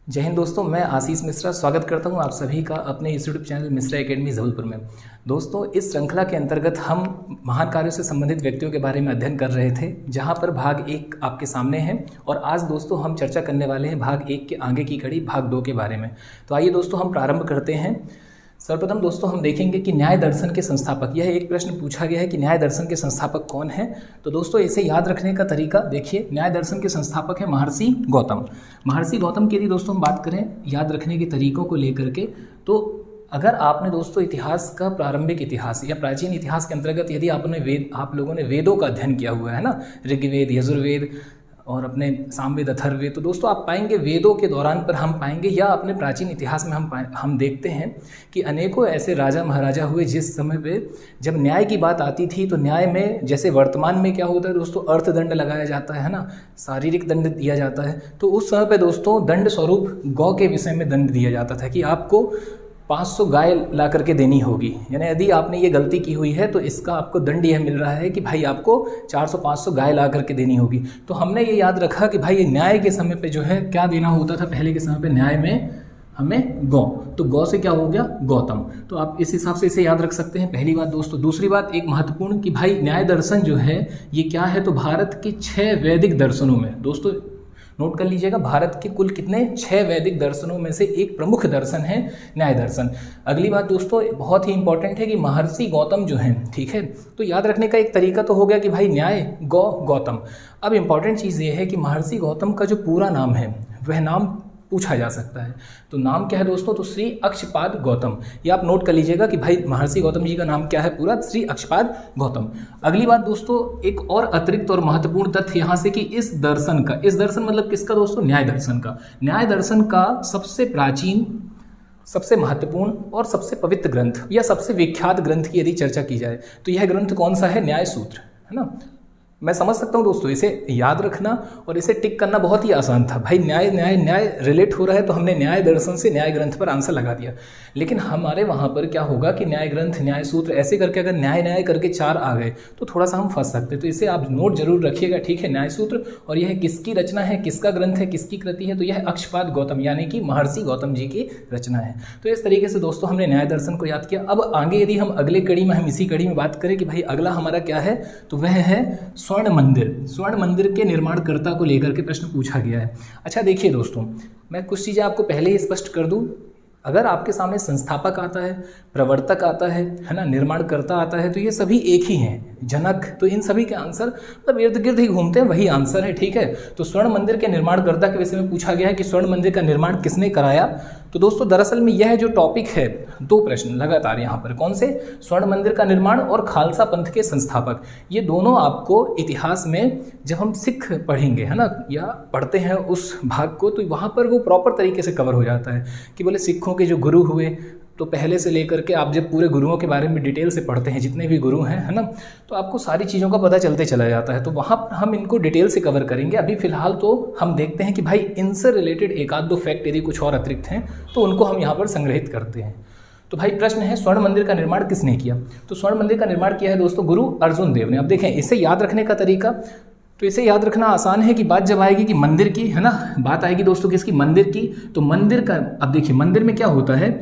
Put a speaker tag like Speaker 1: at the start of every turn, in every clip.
Speaker 1: जय हिंद दोस्तों, मैं आशीष मिश्रा स्वागत करता हूं आप सभी का अपने YouTube channel Mishra academy Jabalpur में। दोस्तों, इस श्रृंखला के अंतर्गत हम महान कार्यों से संबंधित व्यक्तियों के बारे में अध्ययन कर रहे थे, जहां पर भाग 1 आपके सामने है और आज दोस्तों हम चर्चा करने वाले हैं भाग 1 के आगे की कड़ी भाग 2 के बारे में। तो आइए दोस्तों हम प्रारंभ करते हैं। सर्वप्रथम दोस्तों हम देखेंगे कि न्याय दर्शन के संस्थापक, यह एक प्रश्न पूछा गया है कि न्याय दर्शन के संस्थापक कौन है। तो दोस्तों इसे याद रखने का तरीका देखिए, न्याय दर्शन के संस्थापक है महर्षि गौतम। महर्षि गौतम की यदि दोस्तों हम बात करें याद रखने के तरीकों को लेकर के, तो अगर आपने दोस्तों इतिहास का प्रारंभिक इतिहास या प्राचीन इतिहास के अंतर्गत यदि आप लोगों ने वेदों का अध्ययन किया हुआ है ना, ऋग्वेद, यजुर्वेद और अपने सामवेद, अथर्ववेद, तो दोस्तों आप पाएंगे वेदों के दौरान पर हम पाएंगे या अपने प्राचीन इतिहास में हम देखते हैं कि अनेकों ऐसे राजा महाराजा हुए जिस समय पे जब न्याय की बात आती थी, तो न्याय में जैसे वर्तमान में क्या होता है दोस्तों, अर्थदंड लगाया जाता है ना, शारीरिक दंड दिया जाता है। तो उस समय पे दोस्तों दंड स्वरूप गौ के विषय में दंड दिया जाता था कि आपको 500 गाय ला करके देनी होगी, यानी यदि आपने ये गलती की हुई है तो इसका आपको दंड यह मिल रहा है कि भाई आपको 400-500 गाय ला करके देनी होगी। तो हमने ये याद रखा कि भाई न्याय के समय पे जो है क्या देना होता था, पहले के समय पे न्याय में हमें गौ, तो गौ से क्या हो गया, गौतम। तो आप इस हिसाब से इसे याद रख सकते हैं, पहली बात दोस्तों। दूसरी बात एक महत्वपूर्ण कि भाई न्याय दर्शन जो है ये क्या है, तो भारत के 6 वैदिक दर्शनों में, दोस्तों नोट कर लीजिएगा, भारत के कुल कितने 6 वैदिक दर्शनों में से एक प्रमुख दर्शन है न्याय दर्शन। अगली बात दोस्तों बहुत ही इंपॉर्टेंट है कि महर्षि गौतम जो हैं, ठीक है, तो याद रखने का एक तरीका तो हो गया कि भाई न्याय गौतम। अब इंपॉर्टेंट चीज़ ये है कि महर्षि गौतम का जो पूरा नाम है वह नाम पूछा जा सकता है। तो नाम क्या है दोस्तों, तो श्री अक्षपाद गौतम। ये आप नोट कर लीजिएगा कि भाई महर्षि गौतम जी का नाम क्या है पूरा, श्री अक्षपाद गौतम। अगली बात दोस्तों एक और अतिरिक्त और महत्वपूर्ण तथ्य यहाँ से कि इस दर्शन मतलब किसका दोस्तों, न्याय दर्शन का। न्याय दर्शन का सबसे प्राचीन, सबसे महत्वपूर्ण और सबसे पवित्र ग्रंथ या सबसे विख्यात ग्रंथ की यदि चर्चा की जाए तो यह ग्रंथ कौन सा है, न्याय सूत्र, है ना। मैं समझ सकता हूँ दोस्तों, इसे याद रखना और इसे टिक करना बहुत ही आसान था। भाई न्याय न्याय न्याय रिलेट हो रहा है तो हमने न्याय दर्शन से न्याय ग्रंथ पर आंसर लगा दिया। लेकिन हमारे वहाँ पर क्या होगा कि न्याय ग्रंथ, न्याय सूत्र ऐसे करके अगर न्याय न्याय करके 4 आ गए तो थोड़ा सा हम फंस सकते। तो इसे आप नोट जरूर रखिएगा, ठीक है। न्याय सूत्र, और यह किसकी रचना है, किसका ग्रंथ है, किसकी कृति है, तो यह अक्षपाद गौतम यानी कि महर्षि गौतम जी की रचना है। तो इस तरीके से दोस्तों हमने न्याय दर्शन को याद किया। अब आगे यदि हम अगले कड़ी में, हम इसी कड़ी में बात करें कि भाई अगला हमारा क्या है, तो वह है स्वर्ण मंदिर। स्वर्ण मंदिर के निर्माणकर्ता को लेकर के प्रश्न पूछा गया है। अच्छा देखिए दोस्तों, मैं कुछ चीज़ें आपको पहले ही स्पष्ट कर दूं। अगर आपके सामने संस्थापक आता है, प्रवर्तक आता है ना, निर्माणकर्ता आता है, तो ये सभी एक ही हैं, जनक, तो इन सभी के आंसर मतलब इर्द गिर्द ही घूमते हैं, वही आंसर है, ठीक है। तो स्वर्ण मंदिर के निर्माणकर्ता के विषय में पूछा गया है कि स्वर्ण मंदिर का निर्माण किसने कराया। तो दोस्तों दरअसल में यह जो टॉपिक है, 2 प्रश्न लगातार यहाँ पर, कौन से, स्वर्ण मंदिर का निर्माण और खालसा पंथ के संस्थापक। ये दोनों आपको इतिहास में जब हम सिख पढ़ेंगे, है ना, या पढ़ते हैं उस भाग को, तो वहाँ पर वो प्रॉपर तरीके से कवर हो जाता है कि बोले सिखों के जो गुरु हुए, तो पहले से लेकर के आप जब पूरे गुरुओं के बारे में डिटेल से पढ़ते हैं, जितने भी गुरु हैं, है ना, तो आपको सारी चीज़ों का पता चलते चला जाता है। तो वहाँ पर हम इनको डिटेल से कवर करेंगे। अभी फिलहाल तो हम देखते हैं कि भाई इनसे रिलेटेड 1-2 फैक्ट यदि कुछ और अतिरिक्त हैं तो उनको हम यहाँ पर संग्रहित करते हैं। तो भाई प्रश्न है स्वर्ण मंदिर का निर्माण किसने किया। तो स्वर्ण मंदिर का निर्माण किया है दोस्तों गुरु अर्जुन देव ने। अब देखें इसे याद रखने का तरीका, तो इसे याद रखना आसान है कि बात जब आएगी कि मंदिर की, है ना, बात आएगी दोस्तों किसकी, मंदिर की, तो मंदिर का, अब देखिए मंदिर में क्या होता है,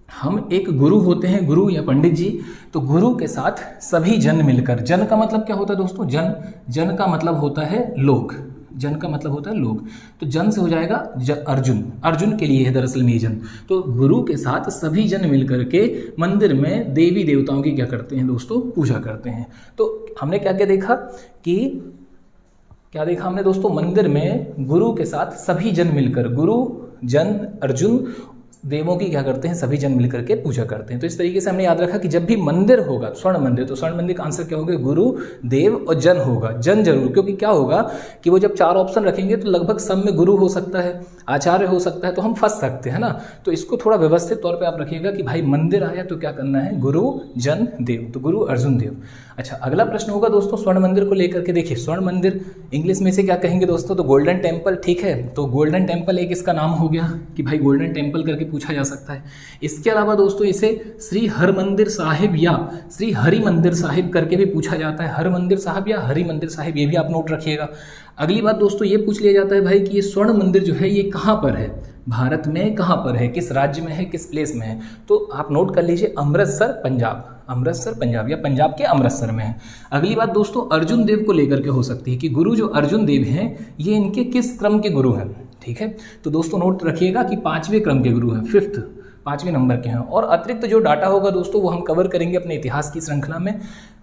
Speaker 1: हम एक गुरु होते हैं, गुरु या पंडित जी, तो गुरु के साथ सभी जन मिलकर, जन का मतलब क्या होता है दोस्तों, जन का मतलब होता है लोग, जन का मतलब होता है लोग, तो जन से हो जाएगा अर्जुन के लिए है दरअसल में जन। तो गुरु के साथ सभी जन मिलकर के मंदिर में देवी देवताओं की क्या करते हैं दोस्तों, पूजा करते हैं। तो हमने क्या क्या देखा कि हमने दोस्तों, मंदिर में गुरु के साथ सभी जन मिलकर, गुरु, जन, अर्जुन, देवों की क्या करते हैं, सभी जन मिलकर के पूजा करते हैं। तो इस तरीके से हमने याद रखा कि जब भी मंदिर होगा स्वर्ण मंदिर, तो स्वर्ण मंदिर का आंसर क्या होगा, गुरु, देव और जन होगा, जन जरूर, क्योंकि क्या होगा कि वो जब 4 ऑप्शन रखेंगे तो लगभग सब में गुरु हो सकता है, आचार्य हो सकता है, तो हम फंस सकते हैं ना। तो इसको थोड़ा व्यवस्थित तौर पर आप रखिएगा कि भाई मंदिर आया तो क्या करना है, गुरु, जन, देव, तो गुरु अर्जुन देव। अच्छा अगला प्रश्न होगा दोस्तों स्वर्ण मंदिर को लेकर के। देखिए स्वर्ण मंदिर इंग्लिश में से क्या कहेंगे दोस्तों, तो गोल्डन टेम्पल, ठीक है। तो गोल्डन टेम्पल एक इसका नाम हो गया कि भाई गोल्डन टेम्पल करके पूछा जा सकता है। इसके अलावा दोस्तों इसे श्री हरमंदिर साहिब या श्री हरि मंदिर साहिब करके भी पूछा जाता है, हर मंदिर साहिब या हरि मंदिर साहिब, ये भी आप नोट रखिएगा। अगली बात दोस्तों ये पूछ लिया जाता है भाई कि ये स्वर्ण मंदिर जो है ये कहाँ पर है, भारत में कहाँ पर है, किस राज्य में है, किस प्लेस में है? तो आप नोट कर लीजिए, अमृतसर पंजाब, अमृतसर पंजाब या पंजाब के अमृतसर में है। अगली बात दोस्तों अर्जुन देव को लेकर के हो सकती है कि गुरु जो अर्जुन देव हैं ये इनके किस क्रम के गुरु हैं, ठीक है। तो दोस्तों नोट रखिएगा कि 5वें क्रम के गुरु हैं, 5वें नंबर के हैं। और अतिरिक्त जो डाटा होगा दोस्तों वो हम कवर करेंगे अपने इतिहास की श्रृंखला में।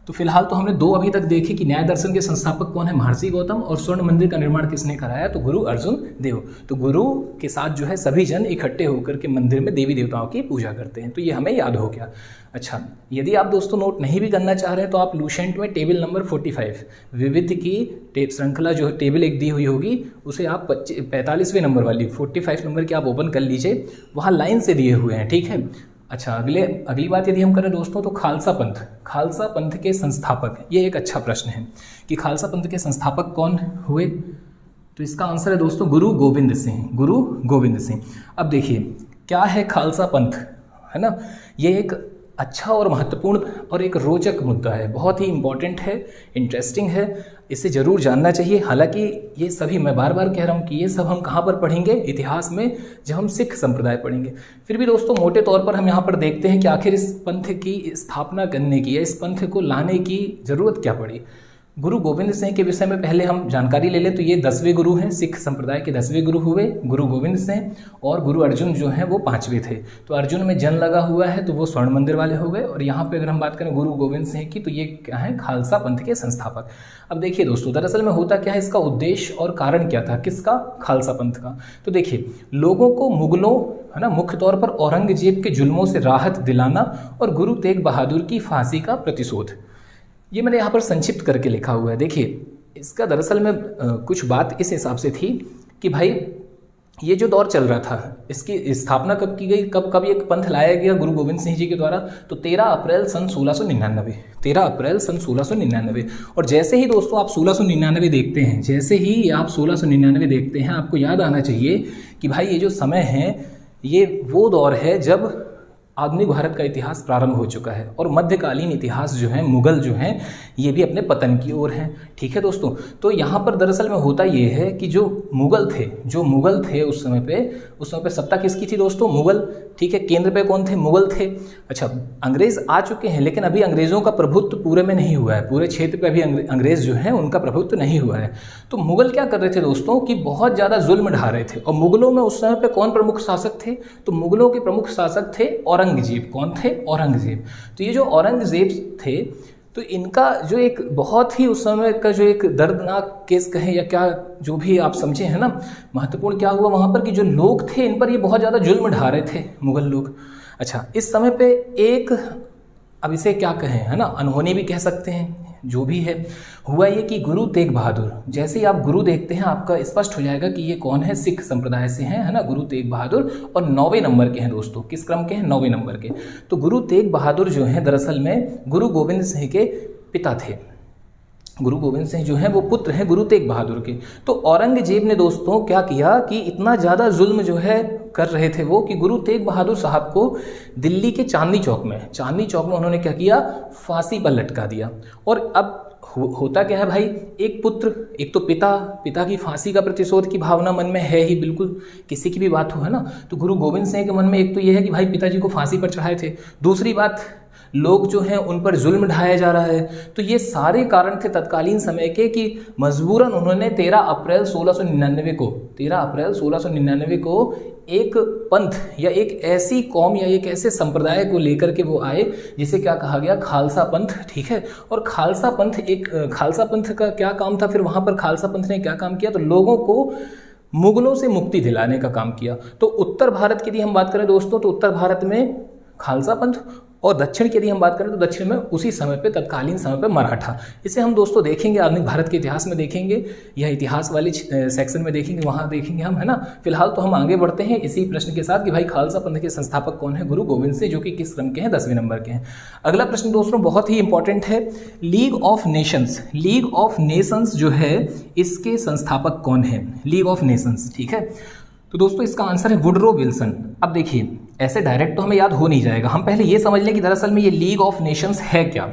Speaker 1: तो फिलहाल तो हमने 2 अभी तक देखे कि न्याय दर्शन के संस्थापक कौन है, महर्षि गौतम, और स्वर्ण मंदिर का निर्माण किसने कराया, तो गुरु अर्जुन देव। तो गुरु के साथ जो है सभी जन इकट्ठे होकर के मंदिर में देवी देवताओं की पूजा करते हैं, तो ये हमें याद हो गया। अच्छा, यदि आप दोस्तों नोट नहीं भी करना चाह रहे हैं तो आप लूसेंट में टेबल नंबर 45 विविध की श्रृंखला जो टेबल एक दी हुई होगी उसे आप 45वें नंबर वाली 45 नंबर की आप ओपन कर लीजिए, वहाँ लाइन से दिए हुए हैं, ठीक है। अच्छा, अगली बात यदि हम करें दोस्तों तो खालसा पंथ के संस्थापक, ये एक अच्छा प्रश्न है कि खालसा पंथ के संस्थापक कौन हुए। तो इसका आंसर है दोस्तों गुरु गोविंद सिंह। अब देखिए क्या है खालसा पंथ, है ना, ये एक अच्छा और महत्वपूर्ण और एक रोचक मुद्दा है, बहुत ही इंपॉर्टेंट है, इंटरेस्टिंग है, इसे ज़रूर जानना चाहिए। हालांकि ये सभी, मैं बार बार कह रहा हूँ कि ये सब हम कहाँ पर पढ़ेंगे, इतिहास में, जब हम सिख संप्रदाय पढ़ेंगे। फिर भी दोस्तों मोटे तौर पर हम यहाँ पर देखते हैं कि आखिर इस पंथ की स्थापना करने की या इस पंथ को लाने की ज़रूरत क्या पड़ी। गुरु गोविंद सिंह के विषय में पहले हम जानकारी ले लें तो ये 10वें गुरु हैं, सिख संप्रदाय के 10वें गुरु हुए गुरु गोविंद सिंह, और गुरु अर्जुन जो हैं वो 5वें थे। तो अर्जुन में जन लगा हुआ है तो वो स्वर्ण मंदिर वाले हो गए। और यहाँ पे अगर हम बात करें गुरु गोविंद सिंह की तो ये क्या है, खालसा पंथ के संस्थापक। अब देखिए दोस्तों दरअसल में होता क्या है, इसका उद्देश्य और कारण क्या था, किसका, खालसा पंथ का। तो देखिए लोगों को मुगलों, है ना, मुख्य तौर पर औरंगजेब के जुल्मों से राहत दिलाना और गुरु तेग बहादुर की फांसी का प्रतिशोध, ये मैंने यहाँ पर संक्षिप्त करके लिखा हुआ है। देखिए इसका दरअसल में कुछ बात इस हिसाब से थी कि भाई ये जो दौर चल रहा था इसकी स्थापना कब की गई, कब ये पंथ लाया गया गुरु गोविंद सिंह जी के द्वारा, तो 13 अप्रैल सन 1699। और जैसे ही दोस्तों आप 1699 देखते हैं, जैसे ही आप 1699 देखते हैं, आपको याद आना चाहिए कि भाई ये जो समय है ये वो दौर है जब आधुनिक भारत का इतिहास प्रारंभ हो चुका है और मध्यकालीन इतिहास जो है, मुगल जो हैं ये भी अपने पतन की ओर हैं, ठीक है दोस्तों। तो यहाँ पर दरअसल में होता ये है कि जो मुगल थे उस समय पे सत्ता किसकी थी दोस्तों, मुगल, ठीक है। केंद्र पे कौन थे, मुगल थे। अच्छा, अंग्रेज आ चुके हैं लेकिन अभी अंग्रेजों का प्रभुत्व पूरे में नहीं हुआ है, पूरे क्षेत्र पे अभी अंग्रेज जो है उनका प्रभुत्व नहीं हुआ है। तो मुगल क्या कर रहे थे दोस्तों कि बहुत ज़्यादा जुल्म ढा रहे थे। और मुगलों में उस समय पे कौन प्रमुख शासक थे, तो मुगलों के प्रमुख शासक थे औरंगजेब। कौन थे, औरंगजेब। तो ये जो औरंगजेब थे तो इनका जो एक बहुत ही उस समय का जो एक दर्दनाक केस कहें या क्या जो भी आप समझे, है ना, महत्वपूर्ण क्या हुआ वहाँ पर कि जो लोग थे इन पर ये बहुत ज़्यादा जुल्म ढा रहे थे मुगल लोग। अच्छा, इस समय पे एक, अब इसे क्या कहें, है ना, अनहोनी भी कह सकते हैं, जो भी है, हुआ ये कि गुरु तेग बहादुर, जैसे ही आप गुरु देखते हैं आपका स्पष्ट हो जाएगा कि ये कौन है, सिख संप्रदाय से हैं, है ना, गुरु तेग बहादुर, और 9वें नंबर के हैं दोस्तों। किस क्रम के हैं, 9वें नंबर के। तो गुरु तेग बहादुर जो हैं दरअसल में गुरु गोविंद सिंह के पिता थे। गुरु गोविंद सिंह जो हैं वो पुत्र हैं गुरु तेग बहादुर के। तो औरंगजेब ने दोस्तों क्या किया कि इतना ज़्यादा जुल्म जो है कर रहे थे वो कि गुरु तेग बहादुर साहब को दिल्ली के चांदनी चौक में उन्होंने क्या किया, फांसी पर लटका दिया। और अब होता क्या है भाई, एक पुत्र, एक तो पिता की फांसी का प्रतिशोध की भावना मन में है ही, बिल्कुल किसी की भी बात हो, है ना। तो गुरु गोविंद सिंह के मन में एक तो ये है कि भाई पिताजी को फांसी पर चढ़ाए थे, दूसरी बात लोग जो हैं उन पर जुल्म ढाया जा रहा है। तो ये सारे कारण थे तत्कालीन समय के कि मजबूरन उन्होंने 13 अप्रैल 1699 को एक पंथ या एक ऐसी कौम या एक ऐसे संप्रदाय को लेकर के वो आए जिसे क्या कहा गया, खालसा पंथ, ठीक है। और खालसा पंथ का क्या काम था, फिर वहाँ पर खालसा पंथ ने क्या काम किया, तो लोगों को मुगलों से मुक्ति दिलाने का काम किया। तो उत्तर भारत की यदि हम बात करें दोस्तों तो उत्तर भारत में खालसा पंथ, और दक्षिण की यदि हम बात करें तो दक्षिण में उसी समय पे, तत्कालीन समय पे मराठा। इसे हम दोस्तों देखेंगे आधुनिक भारत के इतिहास में देखेंगे, यह इतिहास वाली सेक्शन में देखेंगे, वहाँ देखेंगे हम, है ना। फिलहाल तो हम आगे बढ़ते हैं इसी प्रश्न के साथ कि भाई खालसा पंथ के संस्थापक कौन है, गुरु गोविंद सिंह, जो कि किस क्रम के हैं, 10वें नंबर के हैं। अगला प्रश्न दोस्तों बहुत ही इंपॉर्टेंट है, लीग ऑफ नेशंस जो है इसके संस्थापक कौन है, लीग ऑफ नेशंस, ठीक है। तो दोस्तों इसका आंसर है वुडरो विल्सन। अब देखिए ऐसे डायरेक्ट तो हमें याद हो नहीं जाएगा, हम पहले ये समझ लें कि दरअसल में ये लीग ऑफ नेशंस है क्या।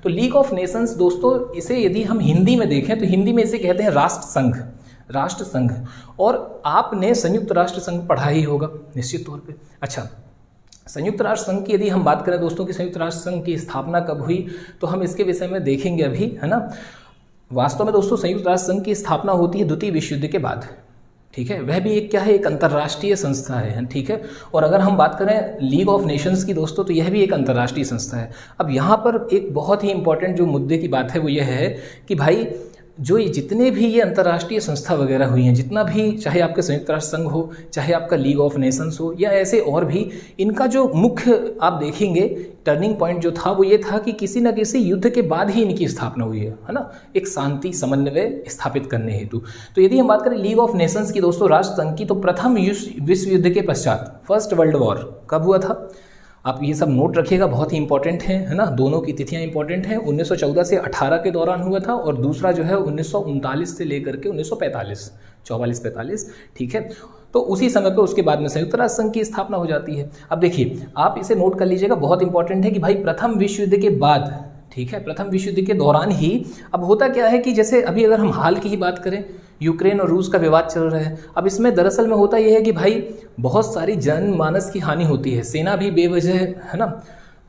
Speaker 1: तो लीग ऑफ नेशंस दोस्तों, इसे यदि हम हिंदी में देखें तो हिंदी में इसे कहते हैं राष्ट्र संघ। राष्ट्र संघ। और आपने संयुक्त राष्ट्र संघ पढ़ा ही होगा निश्चित तौर पे। अच्छा, संयुक्त राष्ट्र संघ की यदि हम बात करें दोस्तों कि संयुक्त राष्ट्र संघ की स्थापना कब हुई, तो हम इसके विषय में देखेंगे अभी, है ना। वास्तव में दोस्तों संयुक्त राष्ट्र संघ की स्थापना होती है द्वितीय विश्व युद्ध के बाद, ठीक है। वह भी एक क्या है, एक अंतर्राष्ट्रीय संस्था है, ठीक है। और अगर हम बात करें लीग ऑफ नेशंस की दोस्तों, तो यह भी एक अंतर्राष्ट्रीय संस्था है। अब यहाँ पर एक बहुत ही इंपॉर्टेंट जो मुद्दे की बात है वो यह है कि भाई जो ये जितने भी ये अंतर्राष्ट्रीय संस्था वगैरह हुई हैं, जितना भी, चाहे आपके संयुक्त राष्ट्र संघ हो, चाहे आपका लीग ऑफ नेशंस हो, या ऐसे और भी, इनका जो मुख्य आप देखेंगे टर्निंग पॉइंट जो था वो ये था कि किसी न किसी युद्ध के बाद ही इनकी स्थापना हुई है ना, एक शांति समन्वय स्थापित करने हेतु। तो यदि हम बात करें लीग ऑफ नेशंस की दोस्तों, राष्ट्र संघ की, तो प्रथम विश्व युद्ध के पश्चात, फर्स्ट वर्ल्ड वॉर कब हुआ था, आप ये सब नोट रखिएगा, बहुत ही इंपॉर्टेंट है ना। दोनों की तिथियां इंपॉर्टेंट हैं। 1914 से 18 के दौरान हुआ था, और दूसरा जो है 1939 से लेकर के 1945, 44-45, ठीक है। तो उसी समय पे उसके बाद में संयुक्त राष्ट्र संघ की स्थापना हो जाती है। अब देखिए, आप इसे नोट कर लीजिएगा, बहुत इंपॉर्टेंट है कि भाई प्रथम विश्व युद्ध के बाद, ठीक है, प्रथम विश्व युद्ध के दौरान ही, अब होता क्या है कि जैसे अभी अगर हम हाल की ही बात करें, यूक्रेन और रूस का विवाद चल रहा है। अब इसमें दरअसल में होता यह है कि भाई बहुत सारी जनमानस की हानि होती है, सेना भी बेवजह, है ना,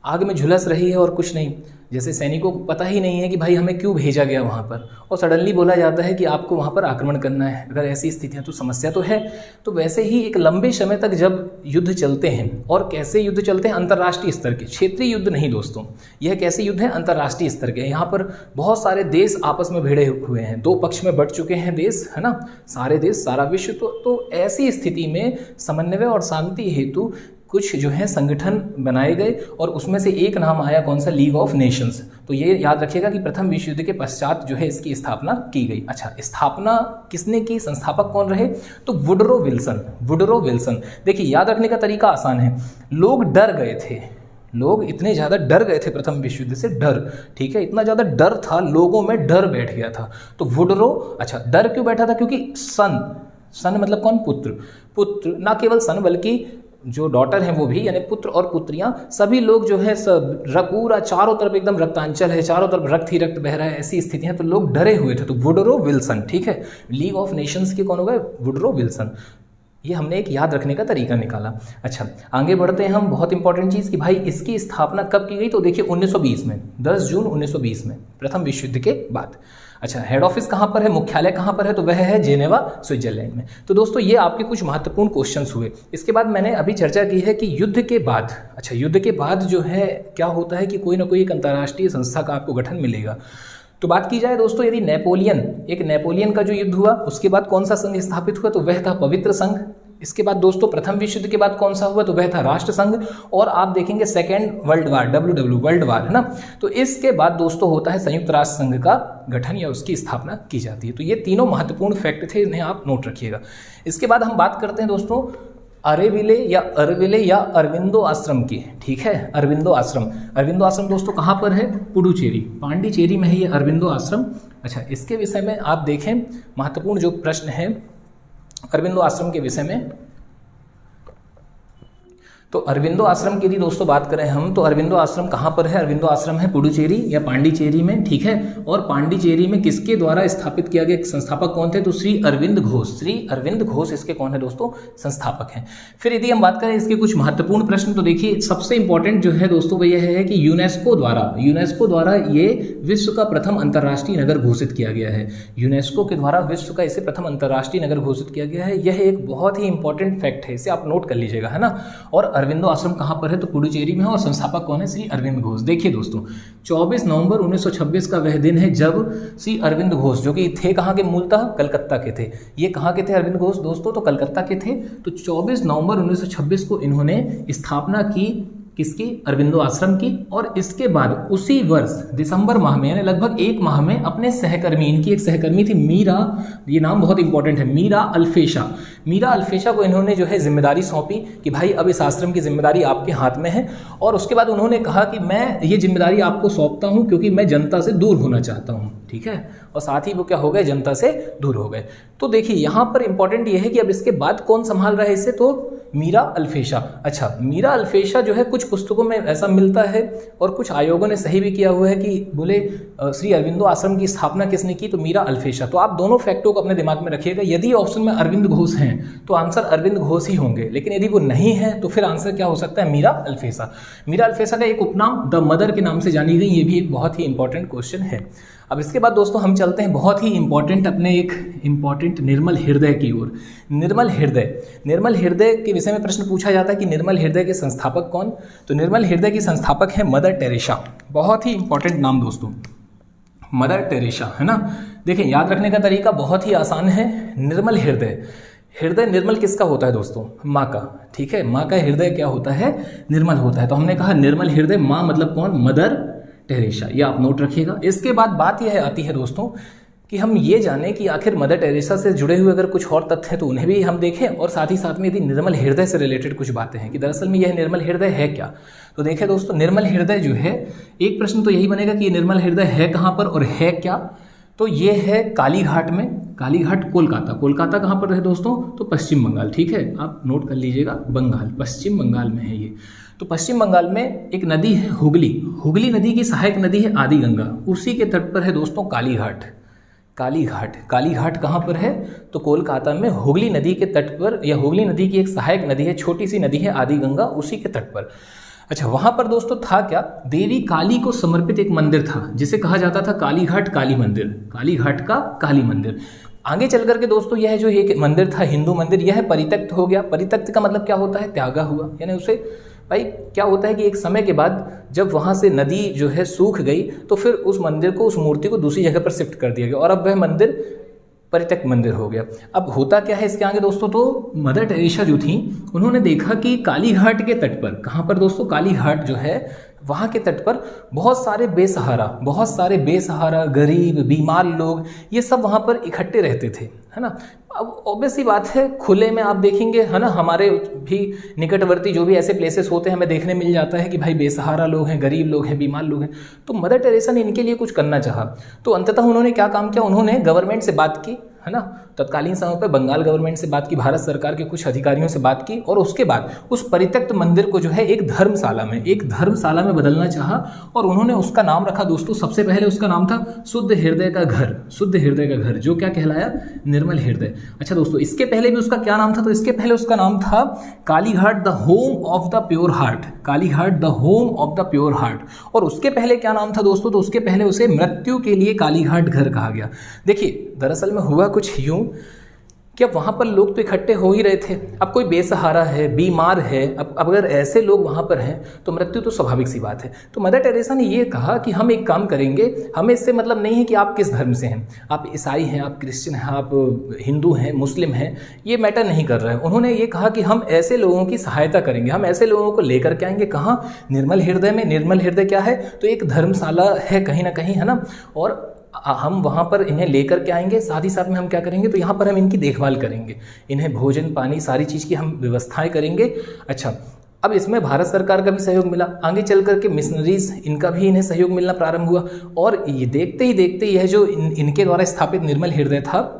Speaker 1: आग में झुलस रही है और कुछ नहीं। जैसे सैनिकों को पता ही नहीं है कि भाई हमें क्यों भेजा गया वहाँ पर, और सडनली बोला जाता है कि आपको वहाँ पर आक्रमण करना है। अगर ऐसी स्थितियाँ, तो समस्या तो है। तो वैसे ही एक लंबे समय तक जब युद्ध चलते हैं, और कैसे युद्ध चलते हैं, अंतर्राष्ट्रीय स्तर के, क्षेत्रीय युद्ध नहीं दोस्तों, यह कैसे युद्ध है, अंतर्राष्ट्रीय स्तर के। यहाँ पर बहुत सारे देश आपस में भिड़े हुए हैं, दो पक्ष में बट चुके हैं देश, है ना, सारे देश, सारा विश्व। तो ऐसी स्थिति में समन्वय और शांति हेतु कुछ जो है संगठन बनाए गए, और उसमें से एक नाम आया कौन सा, लीग ऑफ नेशंस। तो ये याद रखिएगा कि प्रथम विश्व युद्ध के पश्चात जो है इसकी स्थापना की गई। अच्छा, स्थापना किसने की, संस्थापक कौन रहे, तो वुडरो विल्सन। वुडरो विल्सन, देखिए याद रखने का तरीका आसान है। लोग डर गए थे, लोग इतने ज़्यादा डर गए थे प्रथम विश्व युद्ध से, डर, ठीक है, इतना ज़्यादा डर था, लोगों में डर बैठ गया था। तो वुडरो, अच्छा डर क्यों बैठा था, क्योंकि सन मतलब कौन, पुत्र, ना केवल सन बल्कि जो डॉटर हैं वो भी, यानी पुत्र और पुत्रियां, सभी लोग जो है सब पूरा चारों तरफ एकदम रक्तांचल है, चारों तरफ रक्त ही रक्त बह रहा है, ऐसी स्थितियां, तो लोग डरे हुए थे। तो वुडरो विल्सन, ठीक है, लीग ऑफ नेशंस के कौन हो गए, वुडरो विल्सन। ये हमने एक याद रखने का तरीका निकाला। अच्छा, आगे बढ़ते हैं हम, बहुत इंपॉर्टेंट चीज़ कि भाई इसकी स्थापना कब की गई, तो देखिए 1920 में, 10 जून 1920 में, प्रथम विश्व युद्ध के बाद। अच्छा, हेड ऑफिस कहाँ पर है, मुख्यालय कहाँ पर है, तो वह है जेनेवा, स्विट्जरलैंड में। तो दोस्तों ये आपके कुछ महत्वपूर्ण क्वेश्चंस हुए। इसके बाद मैंने अभी चर्चा की है कि युद्ध के बाद, अच्छा युद्ध के बाद जो है क्या होता है कि कोई ना कोई एक अंतर्राष्ट्रीय संस्था का आपको गठन मिलेगा। तो बात की जाए दोस्तों, यदि नेपोलियन का जो युद्ध हुआ, उसके बाद कौन सा संघ स्थापित हुआ, तो वह था पवित्र संघ। इसके बाद दोस्तों प्रथम विश्व युद्ध के बाद कौन सा हुआ, तो वह था राष्ट्र संघ। और आप देखेंगे second world war, WW world war, है ना। तो इसके बाद दोस्तों होता है संयुक्त राष्ट्र संघ का गठन या उसकी स्थापना की जाती है। तो ये तीनों महत्वपूर्ण फैक्ट थे, इन्हें आप नोट रखिएगा। इसके बाद हम बात करते हैं दोस्तों अरेविले या अरविंदो आश्रम की, ठीक है, अरविंदो आश्रम दोस्तों कहाँ पर है, पुडुचेरी, पांडिचेरी में है ये अरविंदो आश्रम। अच्छा, इसके विषय में आप देखें, महत्वपूर्ण जो प्रश्न है अरविंदो आश्रम के विषय में, तो अरविंदो आश्रम की यदि दोस्तों बात करें हम, तो अरविंदो आश्रम कहाँ पर है, अरविंदो आश्रम है पुडुचेरी या पांडिचेरी में, ठीक है। और पांडिचेरी में किसके द्वारा स्थापित किया गया, संस्थापक कौन थे, तो श्री अरविंद घोष इसके कौन है दोस्तों, संस्थापक हैं। फिर यदि हम बात करें इसके कुछ महत्वपूर्ण प्रश्न, तो देखिए सबसे इंपॉर्टेंट जो है दोस्तों वो यह है कि यूनेस्को द्वारा ये विश्व का प्रथम अंतर्राष्ट्रीय नगर घोषित किया गया है। यूनेस्को के द्वारा विश्व का इसे प्रथम अंतर्राष्ट्रीय नगर घोषित किया गया है। यह एक बहुत ही इंपॉर्टेंट फैक्ट है, इसे आप नोट कर लीजिएगा, है ना। और अरविंदो आश्रम कहाँ पर है, तो पुडुचेरी में है, और संस्थापक कौन है, श्री अरविंद घोष। देखिए दोस्तों 24 नवंबर 1926 का वह दिन है जब श्री अरविंद घोष, जो कि थे कहाँ के, मूलतः कलकत्ता के थे। ये कहाँ के थे अरविंद घोष दोस्तों, तो कलकत्ता के थे। तो 24 नवंबर 1926 को इन्होंने स्थापना की, किसकी, अरविंदो आश्रम की। और इसके बाद उसी वर्ष दिसंबर माह में, यानी लगभग एक माह में, अपने सहकर्मी, इनकी एक सहकर्मी थी मीरा, ये नाम बहुत इंपॉर्टेंट है, मीरा मीरा अल्फेशा को इन्होंने जो है जिम्मेदारी सौंपी कि भाई अब इस आश्रम की जिम्मेदारी आपके हाथ में है, और उसके बाद उन्होंने कहा कि मैं ये जिम्मेदारी आपको सौंपता हूँ क्योंकि मैं जनता से दूर होना चाहता हूँ, ठीक है। और साथ ही वो क्या हो गए, जनता से दूर हो गए। तो देखिए यहाँ पर इंपॉर्टेंट ये है कि अब इसके बाद कौन संभाल रहा है इसे, तो मीरा अल्फेशा। अच्छा, मीरा अल्फेशा जो है कुछ पुस्तकों में ऐसा मिलता है और कुछ आयोगों ने सही भी किया हुआ है कि बोले श्री अरविंदो आश्रम की स्थापना किसने की, तो मीरा अल्फेशा। तो आप दोनों फैक्टों को अपने दिमाग में रखिएगा। यदि ऑप्शन में अरविंद घोष हैं तो आंसर अरविंद घोष ही होंगे, लेकिन यदि वो नहीं है तो फिर आंसर क्या हो सकता है, मीरा अल्फेशा। मीरा अल्फेशा का एक उपनाम द मदर के नाम से जानी गई, ये भी एक बहुत ही इंपॉर्टेंट क्वेश्चन है। अब इसके बाद दोस्तों हम चलते हैं बहुत ही इंपॉर्टेंट अपने एक इंपॉर्टेंट निर्मल हृदय की ओर। निर्मल हृदय के विषय में प्रश्न पूछा जाता है कि निर्मल हृदय के संस्थापक कौन, तो निर्मल हृदय की संस्थापक है मदर टेरेसा। बहुत ही इंपॉर्टेंट नाम दोस्तों, मदर टेरेसा, है ना। देखें, याद रखने का तरीका बहुत ही आसान है। निर्मल हृदय निर्मल किसका होता है दोस्तों, माँ का, ठीक है। माँ का हृदय क्या होता है, निर्मल होता है। तो हमने कहा निर्मल हृदय, माँ मतलब कौन, मदर टेरेसा, ये आप नोट रखिएगा। इसके बाद बात यह आती है दोस्तों कि हम ये जानें कि आखिर मदर टेरेसा से जुड़े हुए अगर कुछ और तथ्य हैं तो उन्हें भी हम देखें, और साथ ही साथ में यदि निर्मल हृदय से रिलेटेड कुछ बातें हैं कि दरअसल में यह निर्मल हृदय है क्या। तो देखें दोस्तों, निर्मल हृदय जो है, एक प्रश्न तो यही बनेगा कि ये निर्मल हृदय है कहाँ पर और है क्या। तो ये है कालीघाट में, कालीघाट कोलकाता कहाँ पर है दोस्तों, तो पश्चिम बंगाल, ठीक है। आप नोट कर लीजिएगा, बंगाल, पश्चिम बंगाल में है ये। तो पश्चिम बंगाल में एक नदी है हुगली नदी की सहायक नदी है आदि गंगा, उसी के तट पर है दोस्तों कालीघाट कहाँ पर है, तो कोलकाता में हुगली नदी के तट पर, या हुगली नदी की एक सहायक नदी है, छोटी सी नदी है आदि गंगा, उसी के तट पर। अच्छा, वहाँ पर दोस्तों था क्या, देवी काली को समर्पित एक मंदिर था जिसे कहा जाता था कालीघाट काली मंदिर, कालीघाट का काली मंदिर। आगे चल करके दोस्तों यह जो एक मंदिर था, हिंदू मंदिर, यह परित्यक्त हो गया। परित्यक्त का मतलब क्या होता है, त्यागा हुआ, यानी उसे, भाई क्या होता है कि एक समय के बाद जब वहाँ से नदी जो है सूख गई तो फिर उस मंदिर को, उस मूर्ति को दूसरी जगह पर शिफ्ट कर दिया गया और अब वह मंदिर परित्यक्त मंदिर हो गया। अब होता क्या है इसके आगे दोस्तों, तो मदर टेरेसा जो थी उन्होंने देखा कि कालीघाट के तट पर, कहाँ पर दोस्तों, कालीघाट जो है वहाँ के तट पर बहुत सारे बेसहारा गरीब बीमार लोग, ये सब वहाँ पर इकट्ठे रहते थे, है ना। अब ऑब्वियस सी बात है, खुले में आप देखेंगे, है ना, हमारे भी निकटवर्ती जो भी ऐसे प्लेसेस होते हैं हमें देखने मिल जाता है कि भाई बेसहारा लोग हैं, गरीब लोग हैं, बीमार लोग हैं। तो मदर टेरेसा ने इनके लिए कुछ करना चाहा, तो अंततः उन्होंने क्या काम किया, उन्होंने गवर्नमेंट से बात की, है ना, तत्कालीन समय पर बंगाल गवर्नमेंट से बात की, भारत सरकार के कुछ अधिकारियों से बात की, और उसके बाद उस परित्यक्त मंदिर को जो है एक धर्मशाला में बदलना चाहा, और उन्होंने उसका नाम रखा दोस्तों, सबसे पहले उसका नाम था शुद्ध हृदय का घर, जो क्या कहलाया, निर्मल हृदय। अच्छा दोस्तों, इसके पहले भी उसका क्या नाम था, तो इसके पहले उसका नाम था Kalighat the home of the pure heart, और उसके पहले क्या नाम था दोस्तों, तो उसके पहले उसे मृत्यु के लिए कालीघाट घर कहा गया। देखिए दरअसल में हुआ कुछ यूं कि अब वहाँ पर लोग तो इकट्ठे हो ही रहे थे, अब कोई बेसहारा है, बीमार है, अब अगर ऐसे लोग वहाँ पर हैं तो मृत्यु तो स्वाभाविक सी बात है। तो मदर टेरेसा ने ये कहा कि हम एक काम करेंगे, हमें इससे मतलब नहीं है कि आप किस धर्म से हैं, आप ईसाई हैं, आप क्रिश्चियन हैं, आप हिंदू हैं, मुस्लिम हैं, ये मैटर नहीं कर रहा है। उन्होंने ये कहा कि हम ऐसे लोगों की सहायता करेंगे, हम ऐसे लोगों को लेकर के आएंगे, कहाँ, निर्मल हृदय में। निर्मल हृदय क्या है, तो एक धर्मशाला है कहीं ना कहीं, है ना, और हम वहाँ पर इन्हें लेकर के आएंगे। साथ ही साथ में हम क्या करेंगे, तो यहाँ पर हम इनकी देखभाल करेंगे, इन्हें भोजन पानी सारी चीज़ की हम व्यवस्थाएं करेंगे। अच्छा, अब इसमें भारत सरकार का भी सहयोग मिला, आगे चल करके मिशनरीज इनका भी इन्हें सहयोग मिलना प्रारंभ हुआ, और ये देखते ही देखते यह जो इनके द्वारा स्थापित निर्मल हृदय था,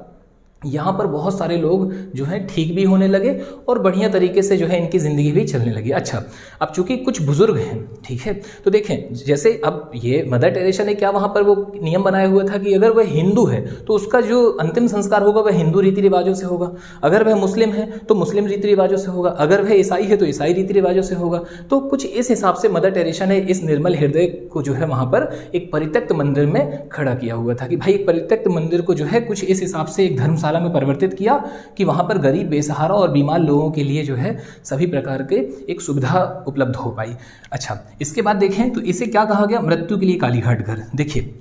Speaker 1: यहाँ पर बहुत सारे लोग जो हैं ठीक भी होने लगे और बढ़िया तरीके से जो है इनकी ज़िंदगी भी चलने लगी। अच्छा, अब चूंकि कुछ बुजुर्ग हैं, ठीक है, तो देखें जैसे अब ये मदर टेरेसा ने क्या वहाँ पर वो नियम बनाया हुआ था कि अगर वह हिंदू है तो उसका जो अंतिम संस्कार होगा वह हिंदू रीति रिवाजों से होगा, अगर वह मुस्लिम है तो मुस्लिम रीति रिवाजों से होगा, अगर वह ईसाई है तो ईसाई रीति रिवाजों से होगा। तो कुछ इस हिसाब से मदर टेरेसा ने इस निर्मल हृदय को जो है वहाँ पर एक परित्यक्त मंदिर में खड़ा किया हुआ था कि भाई एक परित्यक्त मंदिर को जो है कुछ इस हिसाब से एक धर्मशाला में परिवर्तित किया कि वहां पर गरीब बेसहारा और बीमार लोगों के लिए जो है सभी प्रकार के एक सुविधा उपलब्ध हो पाई। अच्छा, इसके बाद देखें तो इसे क्या कहा गया, मृत्यु के लिए कालीघाट घर। देखिए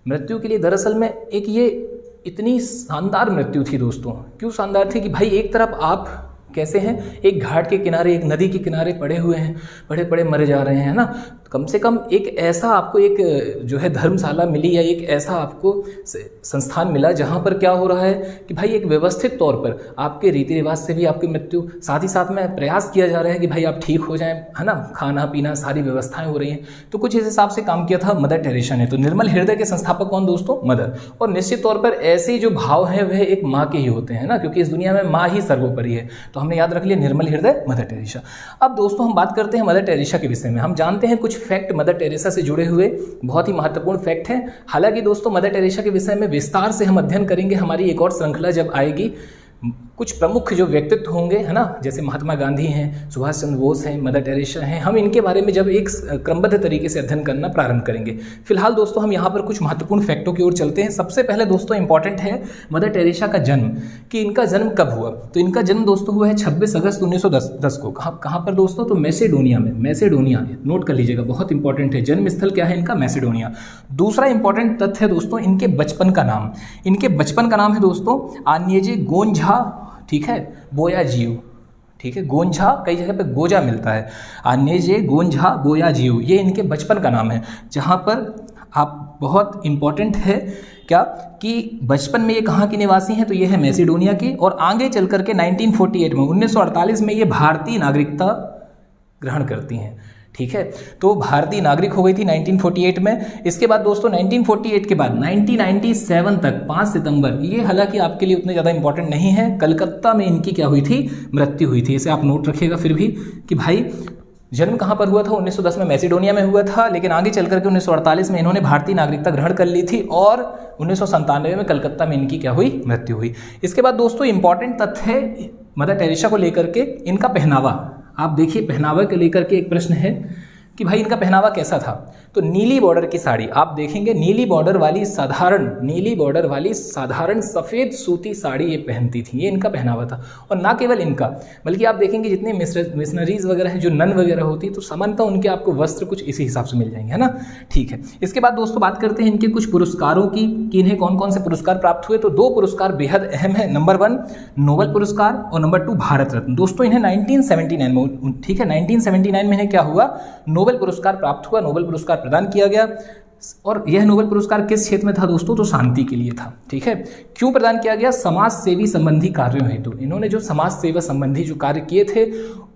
Speaker 1: मृत्यु के लिए दरअसल में एक ये इतनी शानदार मृत्यु थी दोस्तों, क्यों शानदार थी कि भाई एक तरफ आप कैसे हैं, एक घाट के किनारे, एक नदी के किनारे पड़े हुए हैं, पड़े पड़े मरे जा रहे हैं ना, कम से कम एक ऐसा आपको एक जो है धर्मशाला मिली या एक ऐसा आपको संस्थान मिला जहाँ पर क्या हो रहा है कि भाई एक व्यवस्थित तौर पर आपके रीति रिवाज से भी आपकी मृत्यु, साथ ही साथ में प्रयास किया जा रहा है कि भाई आप ठीक हो जाएं, है ना, खाना पीना सारी व्यवस्थाएं हो रही हैं। तो कुछ इस हिसाब से काम किया था मदर टेरेसा ने। तो निर्मल हृदय के संस्थापक कौन दोस्तों? मदर। और निश्चित तौर पर ऐसे जो भाव हैं वह एक माँ के ही होते हैं ना, क्योंकि इस दुनिया में माँ ही सर्वोपरि है। तो हमने याद रख लिया निर्मल हृदय मदर टेरेसा। अब दोस्तों हम बात करते हैं मदर टेरेसा के विषय में। हम जानते हैं कुछ फैक्ट मदर टेरेसा से जुड़े हुए, बहुत ही महत्वपूर्ण फैक्ट हैं। हालांकि दोस्तों मदर टेरेसा के विषय में विस्तार से हम अध्ययन करेंगे हमारी एक और श्रृंखला जब आएगी। कुछ प्रमुख जो व्यक्तित्व होंगे, है ना, जैसे महात्मा गांधी हैं, सुभाष चंद्र बोस हैं, मदर टेरेसा हैं, हम इनके बारे में जब एक क्रमबद्ध तरीके से अध्ययन करना प्रारंभ करेंगे। फिलहाल दोस्तों हम यहाँ पर कुछ महत्वपूर्ण फैक्टों की ओर चलते हैं। सबसे पहले दोस्तों इंपॉर्टेंट है मदर टेरेसा का जन्म, कि इनका जन्म कब हुआ। तो इनका जन्म दोस्तों हुआ है 26 अगस्त 1910 को। कहाँ पर दोस्तों? तो मैसेडोनिया में। मैसेडोनिया, नोट कर लीजिएगा, बहुत इंपॉर्टेंट है। जन्म स्थल क्या है इनका? मैसेडोनिया। दूसरा इंपॉर्टेंट तथ्य है दोस्तों इनके बचपन का नाम। इनके बचपन का नाम है दोस्तों आन्येजे गोंझा, ठीक है, बोयाजियो, ठीक है, गोंझा कई जगह पे गोजा मिलता है, आन्येजे गोंझा बोयाजियो, ये इनके बचपन का नाम है। जहाँ पर आप बहुत इंपॉर्टेंट है क्या कि बचपन में ये कहाँ की निवासी हैं? तो ये है मैसेडोनिया की। और आगे चल करके 1948 में 1948 में ये भारतीय नागरिकता ग्रहण करती हैं, ठीक है। तो भारतीय नागरिक हो गई थी 1948 में। इसके बाद दोस्तों 1948 के बाद 1997 तक 5 सितंबर, ये हालांकि आपके लिए उतने ज़्यादा इंपॉर्टेंट नहीं है, कलकत्ता में इनकी क्या हुई थी? मृत्यु हुई थी। इसे आप नोट रखिएगा फिर भी कि भाई जन्म कहाँ पर हुआ था? 1910 में मैसेडोनिया में हुआ था, लेकिन आगे चल करके 1948 में इन्होंने भारतीय नागरिकता ग्रहण कर ली थी और 1997 में कलकत्ता में इनकी क्या हुई? मृत्यु हुई। इसके बाद दोस्तों इंपॉर्टेंट तथ्य है मदर टेरेसा को लेकर के इनका पहनावा। आप देखिए पहनावा को लेकर के एक प्रश्न है कि भाई इनका पहनावा कैसा था। तो नीली बॉर्डर की साड़ी आप देखेंगे, नीली बॉर्डर वाली साधारण सफ़ेद सूती साड़ी ये पहनती थी, ये इनका पहनावा था। और ना केवल इनका, बल्कि आप देखेंगे जितने मिशनरीज वगैरह हैं, जो नन वगैरह होती है, तो सामान्यतः उनके आपको वस्त्र कुछ इसी हिसाब से मिल जाएंगे, है ना, ठीक है। इसके बाद दोस्तों बात करते हैं इनके कुछ पुरस्कारों की कि इन्हें कौन कौन से पुरस्कार प्राप्त हुए। तो 2 पुरस्कार बेहद अहम है, नंबर 1 नोबेल पुरस्कार और नंबर 2 भारत रत्न। दोस्तों इन्हें 1979 में, ठीक है, 1979 में इन्हें क्या हुआ? नोबेल पुरस्कार प्राप्त हुआ, नोबेल पुरस्कार प्रदान किया गया। और यह नोबेल पुरस्कार किस क्षेत्र में था दोस्तों? तो शांति के लिए था, ठीक है। क्यों प्रदान किया गया? समाज सेवी संबंधी कार्यों हेतु। इन्होंने जो समाज सेवा संबंधी जो कार्य किए थे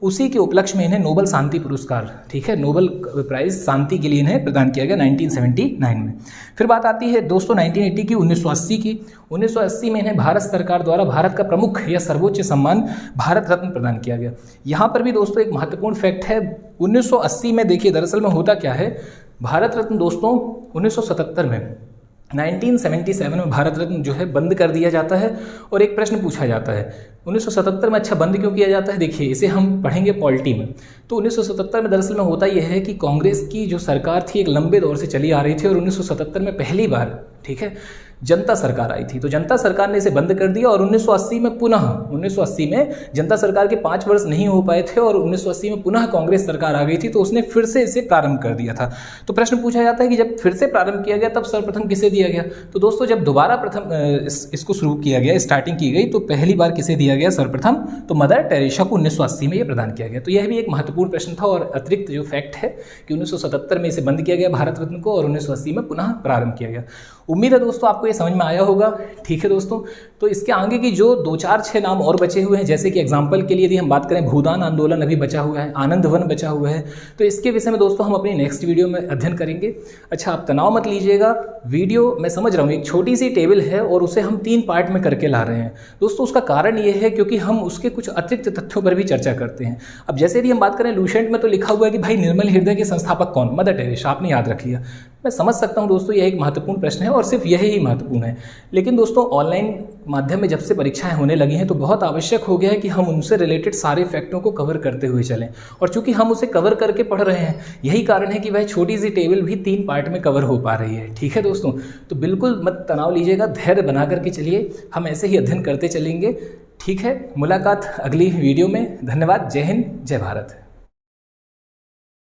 Speaker 1: उसी के उपलक्ष्य में इन्हें नोबेल शांति पुरस्कार, ठीक है, नोबेल प्राइज शांति के लिए इन्हें प्रदान किया गया 1979 में। फिर बात आती है दोस्तों 1980 की, 1980 की। 1980 में इन्हें भारत सरकार द्वारा भारत का प्रमुख या सर्वोच्च सम्मान भारत रत्न प्रदान किया गया। यहाँ पर भी दोस्तों एक महत्वपूर्ण फैक्ट है, 1980 में देखिए दरअसल में होता क्या है, भारत रत्न दोस्तों 1977 में 1977 में भारत रत्न जो है बंद कर दिया जाता है। और एक प्रश्न पूछा जाता है 1977 में, अच्छा बंद क्यों किया जाता है? देखिए इसे हम पढ़ेंगे पॉलिटी में। तो 1977 में दरअसल में होता यह है कि कांग्रेस की जो सरकार थी एक लंबे दौर से चली आ रही थी और 1977 में पहली बार, ठीक है, जनता सरकार आई थी। तो जनता सरकार ने इसे बंद कर दिया और 1980 में पुनः, 1980 में जनता सरकार के 5 वर्ष नहीं हो पाए थे और 1980 में पुनः कांग्रेस सरकार आ गई थी, तो उसने फिर से इसे प्रारंभ कर दिया था। तो प्रश्न पूछा जाता है कि जब फिर से प्रारंभ किया गया तब सर्वप्रथम किसे दिया गया? तो दोस्तों जब दोबारा प्रथम इसको शुरू किया गया, स्टार्टिंग की गई, तो पहली बार किसे दिया गया सर्वप्रथम? तो मदर टेरेसा को 1980 में यह प्रदान किया गया। तो यह भी एक महत्वपूर्ण प्रश्न था और अतिरिक्त जो फैक्ट है कि 1977 में इसे बंद किया गया भारत रत्न को और 1980 में पुनः प्रारंभ किया गया। उम्मीद है दोस्तों आपको ये समझ में आया होगा, ठीक है दोस्तों। तो इसके आगे की जो 2, 4, 6 नाम और बचे हुए हैं, जैसे कि एग्जाम्पल के लिए यदि हम बात करें, भूदान आंदोलन अभी बचा हुआ है, आनंद वन बचा हुआ है, तो इसके विषय में दोस्तों हम अपनी नेक्स्ट वीडियो में अध्ययन करेंगे। अच्छा आप तनाव मत लीजिएगा, वीडियो मैं समझ रहा हूँ एक छोटी सी टेबल है और उसे हम 3 पार्ट में करके ला रहे हैं दोस्तों। उसका कारण ये है क्योंकि हम उसके कुछ अतिरिक्त तथ्यों पर भी चर्चा करते हैं। अब जैसे यदि हम बात करें लुसेंट में, तो लिखा हुआ है कि भाई निर्मल हृदय के संस्थापक कौन? मदर टेरेसा, आपने याद रख लिया। मैं समझ सकता हूं दोस्तों यह एक महत्वपूर्ण प्रश्न है और सिर्फ यही ही महत्वपूर्ण है, लेकिन दोस्तों ऑनलाइन माध्यम में जब से परीक्षाएं होने लगी हैं तो बहुत आवश्यक हो गया है कि हम उनसे रिलेटेड सारे फैक्टों को कवर करते हुए चलें। और चूंकि हम उसे कवर करके पढ़ रहे हैं, यही कारण है कि वह छोटी सी टेबल भी 3 पार्ट में कवर हो पा रही है, ठीक है दोस्तों। तो बिल्कुल मत तनाव लीजिएगा, धैर्य बना करके चलिए, हम ऐसे ही अध्ययन करते चलेंगे, ठीक है। मुलाकात अगली वीडियो में। धन्यवाद। जय हिंद, जय भारत।